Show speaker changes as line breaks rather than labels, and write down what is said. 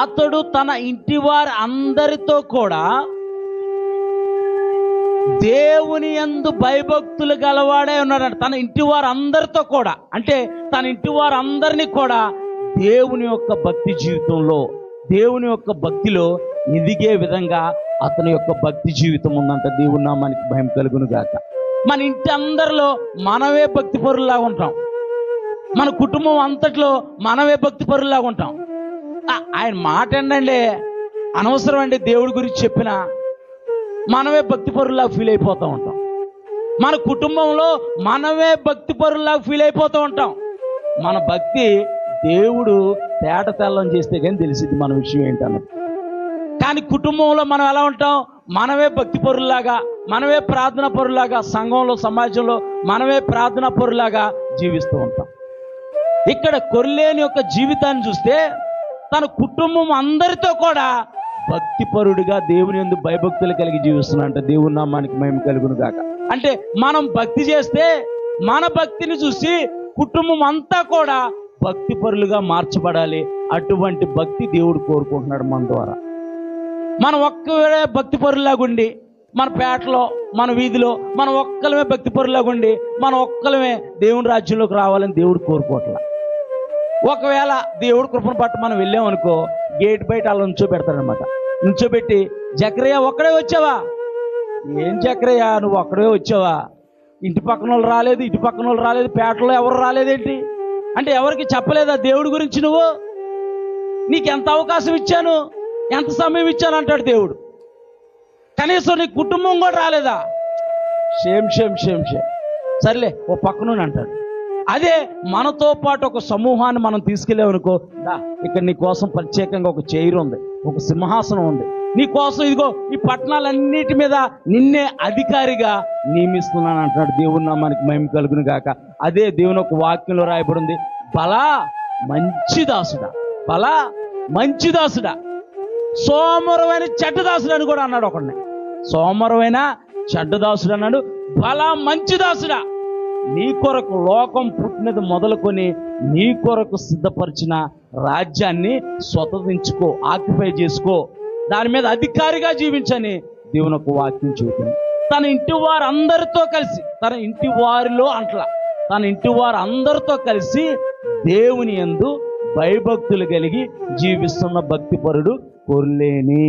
అతడు తన ఇంటి వారి అందరితో కూడా దేవుని యందు భయభక్తులు గలవాడే ఉన్నాడంట. తన ఇంటి వారు అందరితో కూడా, అంటే తన ఇంటి వారు అందరినీ కూడా దేవుని యొక్క భక్తి జీవితంలో, దేవుని యొక్క భక్తిలో ఎదిగే విధంగా అతని యొక్క భక్తి జీవితం ఉందంట. దేవుని నామానికి భయం కలుగును గాక. మన ఇంటి అందరిలో మనమే భక్తి పరుల్లాగా ఉంటాం. మన కుటుంబం అంతట్లో మనమే భక్తి పరుల్లాగా ఉంటాం. ఆయన మాట ఏంటండి, అనవసరం అండి దేవుడి గురించి చెప్పిన మనమే భక్తి పరుల్లాగా ఫీల్ అయిపోతూ ఉంటాం. మన కుటుంబంలో మనమే భక్తి పరుల్లాగా ఫీల్ అయిపోతూ ఉంటాం. మన భక్తి దేవుడు తేట తెల్లం చేస్తే కానీ తెలిసింది మన విషయం ఏంటన్నది. కానీ కుటుంబంలో మనం ఎలా ఉంటాం? మనమే భక్తి పరుల్లాగా, మనమే ప్రార్థన పరులాగా, సంఘంలో సమాజంలో మనమే ప్రార్థన పరులాగా జీవిస్తూ ఉంటాం. ఇక్కడ కొర్నేలి యొక్క జీవితాన్ని చూస్తే తన కుటుంబం అందరితో కూడా భక్తిపరుడిగా దేవుని యందు భయభక్తులు కలిగి జీవిస్తున్నాడంట. దేవుని నామానికి మహిమ కలుగును గాక. అంటే మనం భక్తి చేస్తే మన భక్తిని చూసి కుటుంబం అంతా కూడా భక్తిపరులుగా మార్చబడాలి. అటువంటి భక్తి దేవుడు కోరుకుంటున్నాడు మన ద్వారా. మనం ఒక్కరే భక్తిపరులాగుండి మన పేటలో, మన వీధిలో మనం ఒక్కలమే భక్తిపరులాగుండి మనం ఒక్కలమే దేవుని రాజ్యంలోకి రావాలని దేవుడు కోరుకోవట్లా. ఒకవేళ దేవుడి కృపను పట్టు మనం వెళ్ళామనుకో, గేట్ బయట అలా నుంచోబెడతాడనమాట. నుంచోబెట్టి, జకరియా ఒక్కడే వచ్చావా? ఏం జకరియా నువ్వు ఒక్కడే వచ్చావా? ఇంటి పక్కన వాళ్ళు రాలేదు, ఇటు పక్కన వాళ్ళు రాలేదు, పేటలో ఎవరు రాలేదేంటి అంటే ఎవరికి చెప్పలేదా దేవుడి గురించి? నువ్వు నీకు ఎంత అవకాశం ఇచ్చాను, ఎంత సమయం ఇచ్చాను అంటాడు దేవుడు. కనీసం నీ కుటుంబం కూడా రాలేదా? Shame shame shame shame. సర్లే ఓ పక్కన అంటాడు. అదే మనతో పాటు ఒక సమూహాన్ని మనం తీసుకెళ్ళామనుకో, ఇక్కడ నీ కోసం ప్రత్యేకంగా ఒక చైర్ ఉంది, ఒక సింహాసనం ఉంది, నీ కోసం ఇదిగో ఈ పట్టణాలన్నిటి మీద నిన్నే అధికారిగా నియమిస్తున్నాను అంటున్నాడు. దేవుని నామానికి మహిమ కలుగును గాక. అదే దేవుని ఒక వాక్యంలో రాయబడింది, బలా మంచి దాసుడా, బలా మంచి దాసుడా, సోమరమైన చెడ్డదాసుడు అని కూడా అన్నాడు ఒకడిని. సోమరమైన చెడ్డదాసుడు అన్నాడు, బలా మంచి దాసుడా, నీ కొరకు లోకం పుట్టినది మొదలుకొని నీ కొరకు సిద్ధపరిచిన రాజ్యాన్ని స్వతంత్రించుకో, ఆక్యుపై చేసుకో, దాని మీద అధికారిగా జీవించని దేవుని ఒక వాక్యం చెబుతుంది. తన ఇంటి వారు అందరితో కలిసి, తన ఇంటి వారిలో అంట్లా, తన ఇంటి వారు అందరితో కలిసి దేవుని యందు భయభక్తులు కలిగి జీవిస్తున్న భక్తిపరుడు కొర్నేలి.